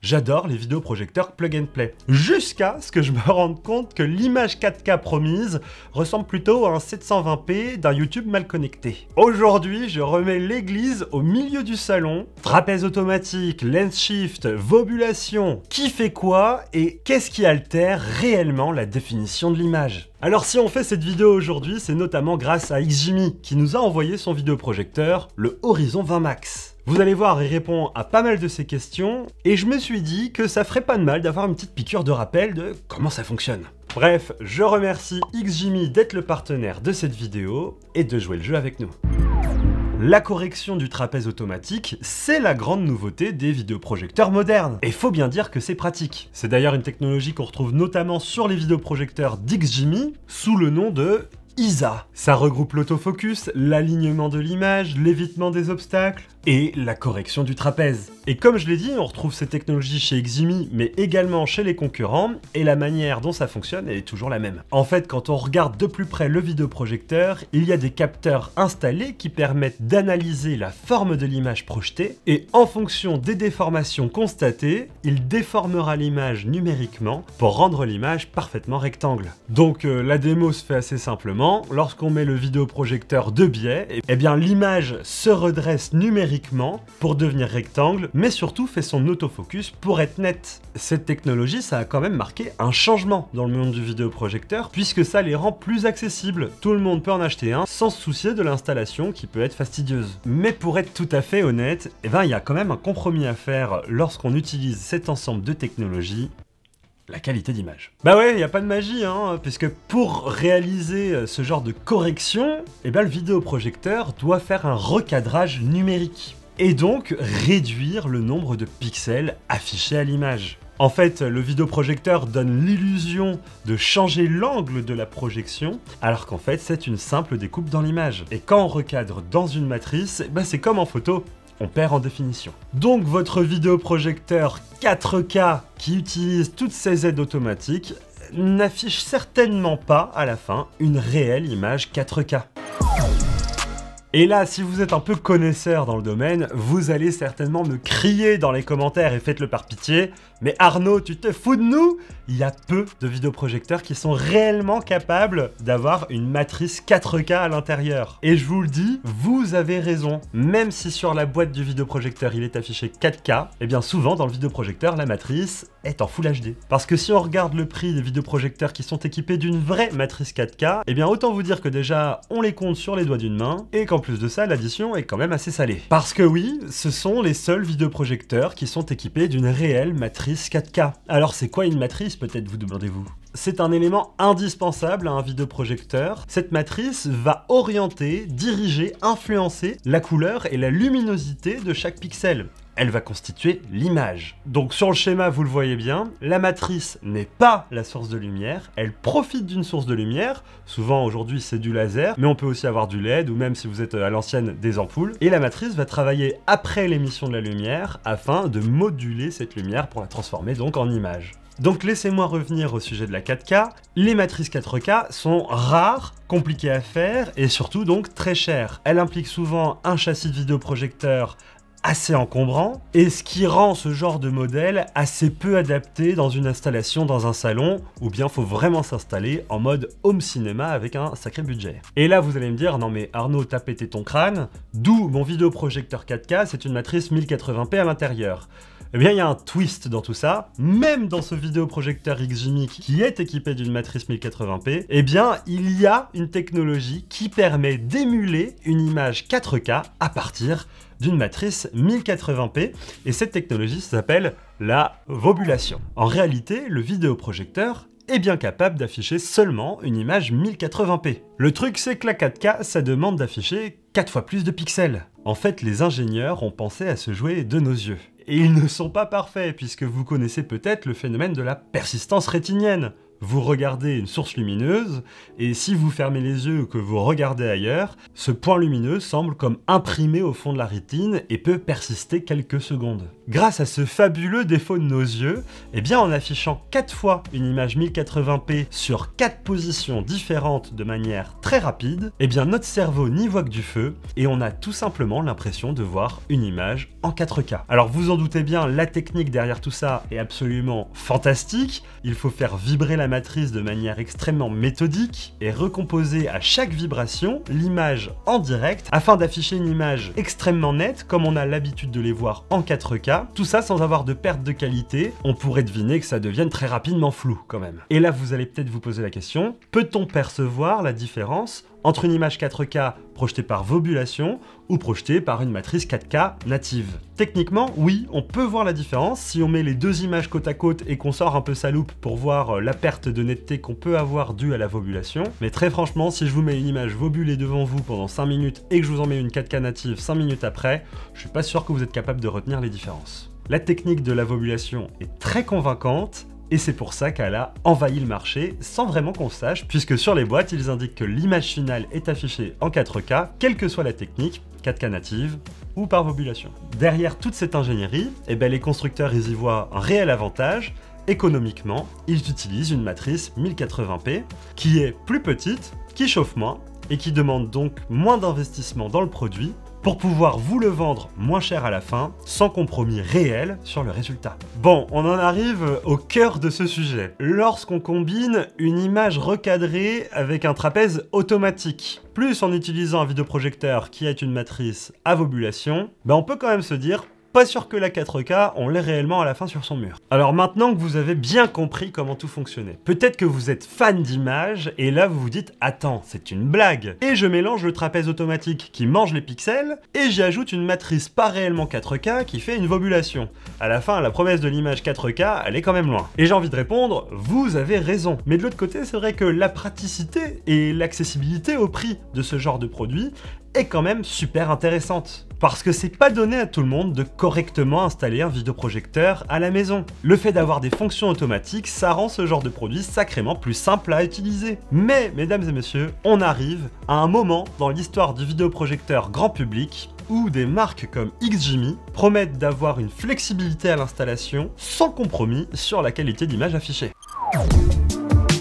J'adore les vidéoprojecteurs plug and play. Jusqu'à ce que je me rende compte que l'image 4K promise ressemble plutôt à un 720p d'un YouTube mal connecté. Aujourd'hui, je remets l'église au milieu du salon. Trapèze automatique, lens shift, vobulation, qui fait quoi et qu'est-ce qui altère réellement la définition de l'image? Alors si on fait cette vidéo aujourd'hui, c'est notamment grâce à XGIMI qui nous a envoyé son vidéoprojecteur, le Horizon 20 Max. Vous allez voir, il répond à pas mal de ces questions, et je me suis dit que ça ferait pas de mal d'avoir une petite piqûre de rappel de comment ça fonctionne. Bref, je remercie XGIMI d'être le partenaire de cette vidéo et de jouer le jeu avec nous. La correction du trapèze automatique, c'est la grande nouveauté des vidéoprojecteurs modernes. Et faut bien dire que c'est pratique. C'est d'ailleurs une technologie qu'on retrouve notamment sur les vidéoprojecteurs d'XGIMI sous le nom de ISA. Ça regroupe l'autofocus, l'alignement de l'image, l'évitement des obstacles et la correction du trapèze. Et comme je l'ai dit, on retrouve ces technologies chez XGIMI, mais également chez les concurrents, et la manière dont ça fonctionne est toujours la même. En fait, quand on regarde de plus près le vidéoprojecteur, il y a des capteurs installés qui permettent d'analyser la forme de l'image projetée, et en fonction des déformations constatées, il déformera l'image numériquement pour rendre l'image parfaitement rectangle. Donc la démo se fait assez simplement, lorsqu'on met le vidéoprojecteur de biais, eh bien l'image se redresse numériquement pour devenir rectangle, mais surtout fait son autofocus pour être net. Cette technologie, ça a quand même marqué un changement dans le monde du vidéoprojecteur, puisque ça les rend plus accessibles. Tout le monde peut en acheter un sans se soucier de l'installation qui peut être fastidieuse. Mais pour être tout à fait honnête, il y a quand même un compromis à faire lorsqu'on utilise cet ensemble de technologies. La qualité d'image. Bah ouais, il n'y a pas de magie, hein, puisque pour réaliser ce genre de correction, le vidéoprojecteur doit faire un recadrage numérique, et donc réduire le nombre de pixels affichés à l'image. En fait, le vidéoprojecteur donne l'illusion de changer l'angle de la projection, alors qu'en fait c'est une simple découpe dans l'image. Et quand on recadre dans une matrice, c'est comme en photo. On perd en définition. Donc votre vidéoprojecteur 4K qui utilise toutes ces aides automatiques n'affiche certainement pas à la fin une réelle image 4K. Et là, si vous êtes un peu connaisseur dans le domaine, vous allez certainement me crier dans les commentaires et faites-le par pitié. Mais Arnaud, tu te fous de nous? Il y a peu de vidéoprojecteurs qui sont réellement capables d'avoir une matrice 4K à l'intérieur. Et je vous le dis, vous avez raison. Même si sur la boîte du vidéoprojecteur il est affiché 4K, souvent dans le vidéoprojecteur, la matrice est en Full HD. Parce que si on regarde le prix des vidéoprojecteurs qui sont équipés d'une vraie matrice 4K, autant vous dire que déjà, on les compte sur les doigts d'une main, et qu'en plus de ça, l'addition est quand même assez salée. Parce que oui, ce sont les seuls vidéoprojecteurs qui sont équipés d'une réelle matrice 4K. Alors c'est quoi une matrice, peut-être vous demandez-vous? C'est un élément indispensable à un vidéoprojecteur. Cette matrice va orienter, diriger, influencer la couleur et la luminosité de chaque pixel. Elle va constituer l'image. Donc sur le schéma, vous le voyez bien, la matrice n'est pas la source de lumière, elle profite d'une source de lumière, souvent aujourd'hui c'est du laser, mais on peut aussi avoir du LED ou même si vous êtes à l'ancienne des ampoules, et la matrice va travailler après l'émission de la lumière afin de moduler cette lumière pour la transformer donc en image. Donc laissez-moi revenir au sujet de la 4K. Les matrices 4K sont rares, compliquées à faire et surtout donc très chères. Elles impliquent souvent un châssis de vidéoprojecteur assez encombrant, et ce qui rend ce genre de modèle assez peu adapté dans une installation dans un salon, ou bien faut vraiment s'installer en mode home cinéma avec un sacré budget. Et là vous allez me dire, non mais Arnaud, t'as pété ton crâne, d'où mon vidéoprojecteur 4K, c'est une matrice 1080p à l'intérieur. Il y a un twist dans tout ça, même dans ce vidéoprojecteur XGIMI qui est équipé d'une matrice 1080p, il y a une technologie qui permet d'émuler une image 4K à partir d'une matrice 1080p, et cette technologie s'appelle la vobulation. En réalité, le vidéoprojecteur est bien capable d'afficher seulement une image 1080p. Le truc, c'est que la 4K, ça demande d'afficher 4 fois plus de pixels. En fait, les ingénieurs ont pensé à se jouer de nos yeux. Et ils ne sont pas parfaits, puisque vous connaissez peut-être le phénomène de la persistance rétinienne. Vous regardez une source lumineuse, et si vous fermez les yeux ou que vous regardez ailleurs, ce point lumineux semble comme imprimé au fond de la rétine et peut persister quelques secondes. Grâce à ce fabuleux défaut de nos yeux, eh bien en affichant 4 fois une image 1080p sur 4 positions différentes de manière très rapide, eh bien notre cerveau n'y voit que du feu et on a tout simplement l'impression de voir une image en 4K. Alors vous en doutez bien, la technique derrière tout ça est absolument fantastique. Il faut faire vibrer la matrice de manière extrêmement méthodique et recomposer à chaque vibration l'image en direct afin d'afficher une image extrêmement nette comme on a l'habitude de les voir en 4K. Tout ça sans avoir de perte de qualité. On pourrait deviner que ça devienne très rapidement flou quand même. Et là vous allez peut-être vous poser la question, peut-on percevoir la différence entre une image 4K projetée par Vobulation ou projetée par une matrice 4K native? Techniquement, oui, on peut voir la différence si on met les deux images côte à côte et qu'on sort un peu sa loupe pour voir la perte de netteté qu'on peut avoir due à la Vobulation. Mais très franchement, si je vous mets une image vobulée devant vous pendant 5 minutes et que je vous en mets une 4K native 5 minutes après, je suis pas sûr que vous êtes capable de retenir les différences. La technique de la Vobulation est très convaincante, et c'est pour ça qu'elle a envahi le marché sans vraiment qu'on sache, puisque sur les boîtes, ils indiquent que l'image finale est affichée en 4K, quelle que soit la technique, 4K native ou par Vobulation. Derrière toute cette ingénierie, eh ben, les constructeurs ils y voient un réel avantage. Économiquement, ils utilisent une matrice 1080p qui est plus petite, qui chauffe moins et qui demande donc moins d'investissement dans le produit pour pouvoir vous le vendre moins cher à la fin, sans compromis réel sur le résultat. Bon, on en arrive au cœur de ce sujet. Lorsqu'on combine une image recadrée avec un trapèze automatique, plus en utilisant un vidéoprojecteur qui est une matrice à Vobulation, ben on peut quand même se dire, pas sûr que la 4K, on l'ait réellement à la fin sur son mur. Alors maintenant que vous avez bien compris comment tout fonctionnait, peut-être que vous êtes fan d'images et là vous vous dites « Attends, c'est une blague !» Et je mélange le trapèze automatique qui mange les pixels et j'y ajoute une matrice pas réellement 4K qui fait une Vobulation. À la fin, la promesse de l'image 4K, elle est quand même loin. Et j'ai envie de répondre « Vous avez raison !» Mais de l'autre côté, c'est vrai que la praticité et l'accessibilité au prix de ce genre de produit est quand même super intéressante. Parce que c'est pas donné à tout le monde de correctement installer un vidéoprojecteur à la maison. Le fait d'avoir des fonctions automatiques, ça rend ce genre de produit sacrément plus simple à utiliser. Mais, mesdames et messieurs, on arrive à un moment dans l'histoire du vidéoprojecteur grand public où des marques comme XGIMI promettent d'avoir une flexibilité à l'installation sans compromis sur la qualité d'image affichée.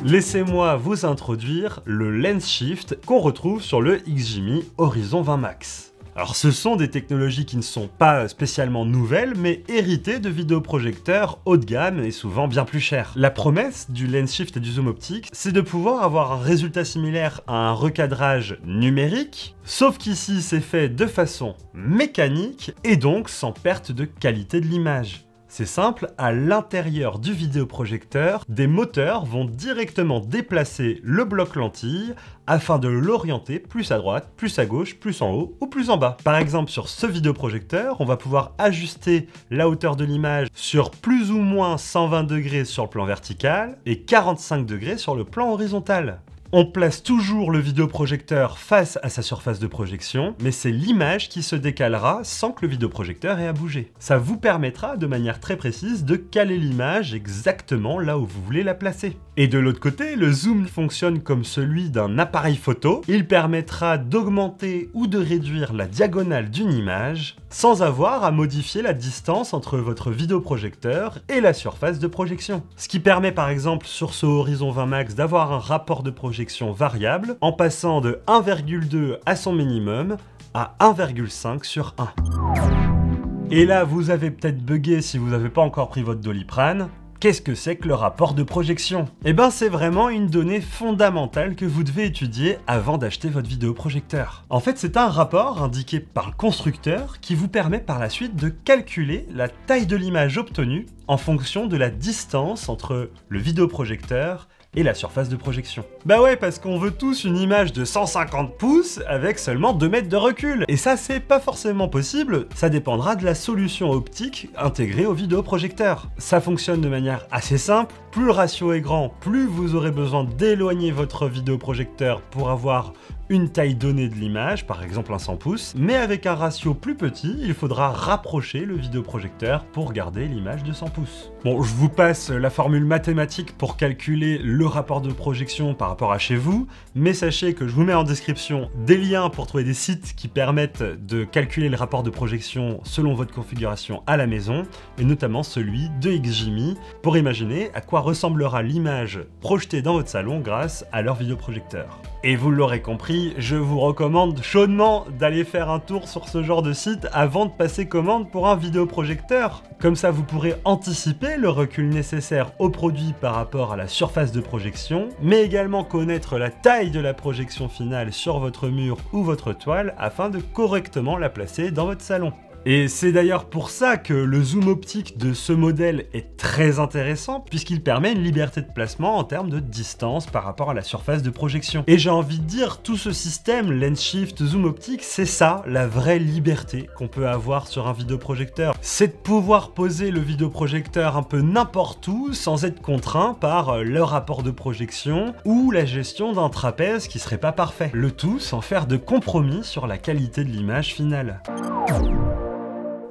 Laissez-moi vous introduire le Lens Shift qu'on retrouve sur le XGIMI Horizon 20 Max. Alors ce sont des technologies qui ne sont pas spécialement nouvelles, mais héritées de vidéoprojecteurs haut de gamme et souvent bien plus chers. La promesse du Lens Shift et du zoom optique, c'est de pouvoir avoir un résultat similaire à un recadrage numérique, sauf qu'ici c'est fait de façon mécanique et donc sans perte de qualité de l'image. C'est simple, à l'intérieur du vidéoprojecteur, des moteurs vont directement déplacer le bloc lentille afin de l'orienter plus à droite, plus à gauche, plus en haut ou plus en bas. Par exemple, sur ce vidéoprojecteur, on va pouvoir ajuster la hauteur de l'image sur plus ou moins 120 degrés sur le plan vertical et 45 degrés sur le plan horizontal. On place toujours le vidéoprojecteur face à sa surface de projection, mais c'est l'image qui se décalera sans que le vidéoprojecteur ait à bouger. Ça vous permettra de manière très précise de caler l'image exactement là où vous voulez la placer. Et de l'autre côté, le zoom fonctionne comme celui d'un appareil photo. Il permettra d'augmenter ou de réduire la diagonale d'une image sans avoir à modifier la distance entre votre vidéoprojecteur et la surface de projection. Ce qui permet par exemple sur ce Horizon 20 Max d'avoir un rapport de projection variable en passant de 1,2 à son minimum à 1,5 sur 1. Et là, vous avez peut-être bugué si vous n'avez pas encore pris votre Doliprane. Qu'est-ce que c'est que le rapport de projection? Eh ben c'est vraiment une donnée fondamentale que vous devez étudier avant d'acheter votre vidéoprojecteur. En fait, c'est un rapport indiqué par le constructeur qui vous permet par la suite de calculer la taille de l'image obtenue en fonction de la distance entre le vidéoprojecteur et la surface de projection. Bah ouais, parce qu'on veut tous une image de 150 pouces avec seulement 2 mètres de recul. Et ça, c'est pas forcément possible, ça dépendra de la solution optique intégrée au vidéoprojecteur. Ça fonctionne de manière assez simple. plus le ratio est grand, plus vous aurez besoin d'éloigner votre vidéoprojecteur pour avoir une taille donnée de l'image, par exemple un 100 pouces, mais avec un ratio plus petit, il faudra rapprocher le vidéoprojecteur pour garder l'image de 100 pouces. Bon, je vous passe la formule mathématique pour calculer le rapport de projection par rapport à chez vous, mais sachez que je vous mets en description des liens pour trouver des sites qui permettent de calculer le rapport de projection selon votre configuration à la maison, et notamment celui de XGIMI, pour imaginer à quoi ressemblera l'image projetée dans votre salon grâce à leur vidéoprojecteur. Et vous l'aurez compris, je vous recommande chaudement d'aller faire un tour sur ce genre de site avant de passer commande pour un vidéoprojecteur. Comme ça, vous pourrez anticiper le recul nécessaire au produit par rapport à la surface de projection, mais également connaître la taille de la projection finale sur votre mur ou votre toile afin de correctement la placer dans votre salon. Et c'est d'ailleurs pour ça que le zoom optique de ce modèle est très intéressant, puisqu'il permet une liberté de placement en termes de distance par rapport à la surface de projection. Et j'ai envie de dire, tout ce système lens shift zoom optique, c'est ça, la vraie liberté qu'on peut avoir sur un vidéoprojecteur. C'est de pouvoir poser le vidéoprojecteur un peu n'importe où, sans être contraint par le rapport de projection ou la gestion d'un trapèze qui serait pas parfait. Le tout sans faire de compromis sur la qualité de l'image finale.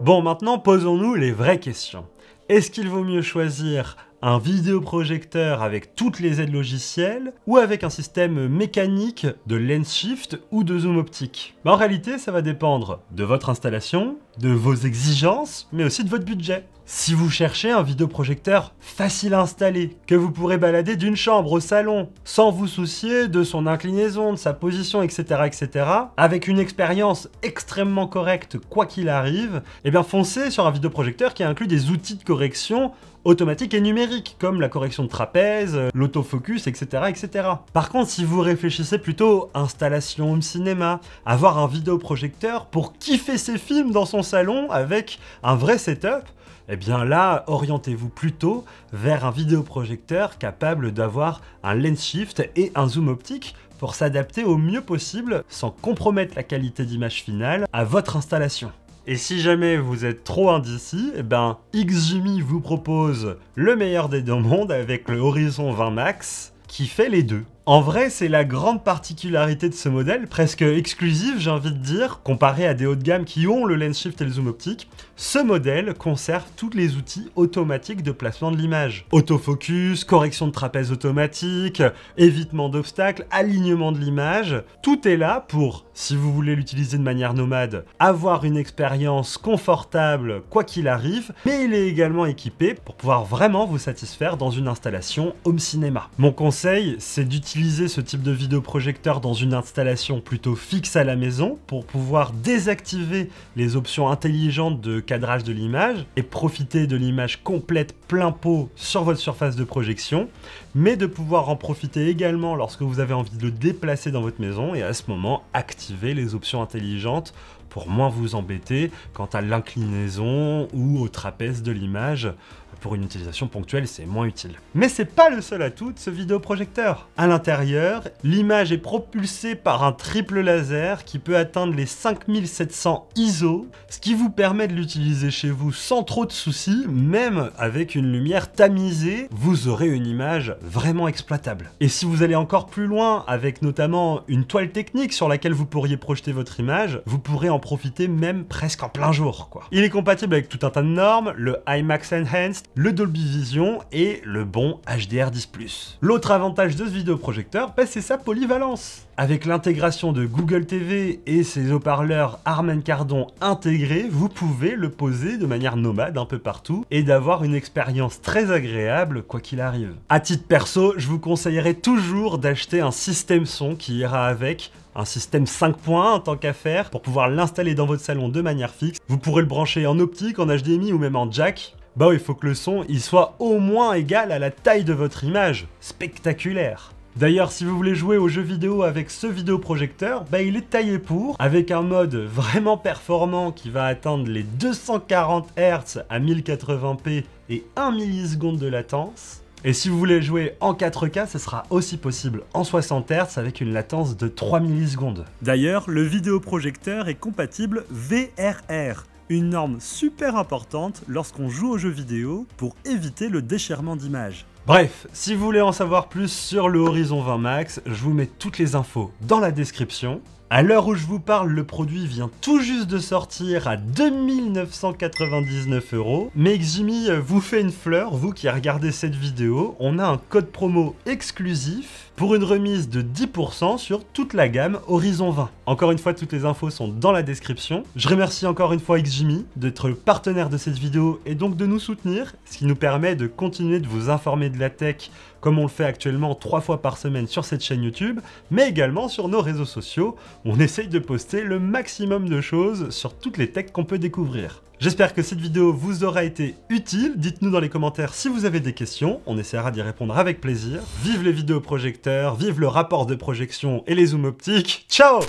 Bon, maintenant posons-nous les vraies questions. Est-ce qu'il vaut mieux choisir un vidéoprojecteur avec toutes les aides logicielles ou avec un système mécanique de lens shift ou de zoom optique? En réalité, ça va dépendre de votre installation, de vos exigences, mais aussi de votre budget. Si vous cherchez un vidéoprojecteur facile à installer, que vous pourrez balader d'une chambre au salon, sans vous soucier de son inclinaison, de sa position, etc., etc., avec une expérience extrêmement correcte quoi qu'il arrive, eh bien foncez sur un vidéoprojecteur qui inclut des outils de correction automatique et numérique, comme la correction de trapèze, l'autofocus, etc., etc. Par contre, si vous réfléchissez plutôt installation home cinéma, avoir un vidéoprojecteur pour kiffer ses films dans son salon avec un vrai setup, eh bien là, orientez-vous plutôt vers un vidéoprojecteur capable d'avoir un lens shift et un zoom optique pour s'adapter au mieux possible sans compromettre la qualité d'image finale à votre installation. Et si jamais vous êtes trop indécis, eh ben XGIMI vous propose le meilleur des deux mondes avec le Horizon 20 Max qui fait les deux. En vrai, c'est la grande particularité de ce modèle, presque exclusive j'ai envie de dire, comparé à des hauts de gamme qui ont le lens shift et le zoom optique. Ce modèle conserve tous les outils automatiques de placement de l'image. Autofocus, correction de trapèze automatique, évitement d'obstacles, alignement de l'image. Tout est là pour, si vous voulez l'utiliser de manière nomade, avoir une expérience confortable quoi qu'il arrive, mais il est également équipé pour pouvoir vraiment vous satisfaire dans une installation home cinéma. Mon conseil, c'est d'utiliser ce type de vidéoprojecteur dans une installation plutôt fixe à la maison pour pouvoir désactiver les options intelligentes de cadrage de l'image et profiter de l'image complète plein pot sur votre surface de projection, mais de pouvoir en profiter également lorsque vous avez envie de le déplacer dans votre maison et à ce moment activer les options intelligentes pour moins vous embêter quant à l'inclinaison ou au trapèze de l'image. Pour une utilisation ponctuelle, c'est moins utile. Mais c'est pas le seul atout de ce vidéoprojecteur. À l'intérieur, l'image est propulsée par un triple laser qui peut atteindre les 5700 ISO, ce qui vous permet de l'utiliser chez vous sans trop de soucis, même avec une lumière tamisée, vous aurez une image vraiment exploitable. Et si vous allez encore plus loin, avec notamment une toile technique sur laquelle vous pourriez projeter votre image, vous pourrez en profiter même presque en plein jour, quoi. Il est compatible avec tout un tas de normes, le IMAX Enhanced, le Dolby Vision et le bon HDR10+. L'autre avantage de ce vidéoprojecteur, c'est sa polyvalence. Avec l'intégration de Google TV et ses haut-parleurs Harman Kardon intégrés, vous pouvez le poser de manière nomade un peu partout et d'avoir une expérience très agréable quoi qu'il arrive. À titre perso, je vous conseillerais toujours d'acheter un système son qui ira avec, un système 5 points en tant qu'à faire pour pouvoir l'installer dans votre salon de manière fixe. Vous pourrez le brancher en optique, en HDMI ou même en jack. Bah oui, il faut que le son il soit au moins égal à la taille de votre image. Spectaculaire. D'ailleurs, si vous voulez jouer aux jeux vidéo avec ce vidéoprojecteur, il est taillé pour, avec un mode vraiment performant qui va atteindre les 240 Hz à 1080p et 1 milliseconde de latence. Et si vous voulez jouer en 4K, ce sera aussi possible en 60 Hz avec une latence de 3 millisecondes. D'ailleurs, le vidéoprojecteur est compatible VRR, Une norme super importante lorsqu'on joue aux jeux vidéo pour éviter le déchirement d'image. Bref, si vous voulez en savoir plus sur le Horizon 20 Max, je vous mets toutes les infos dans la description. À l'heure où je vous parle, le produit vient tout juste de sortir à 2999 €. Mais Ximi vous fait une fleur, vous qui regardez cette vidéo, on a un code promo exclusif pour une remise de 10% sur toute la gamme Horizon 20. Encore une fois, toutes les infos sont dans la description. Je remercie encore une fois Ximi d'être le partenaire de cette vidéo et donc de nous soutenir, ce qui nous permet de continuer de vous informer de la tech comme on le fait actuellement 3 fois par semaine sur cette chaîne YouTube, mais également sur nos réseaux sociaux. On essaye de poster le maximum de choses sur toutes les techs qu'on peut découvrir. J'espère que cette vidéo vous aura été utile. Dites-nous dans les commentaires si vous avez des questions, on essaiera d'y répondre avec plaisir. Vive les vidéoprojecteurs, vive le rapport de projection et les zooms optiques. Ciao!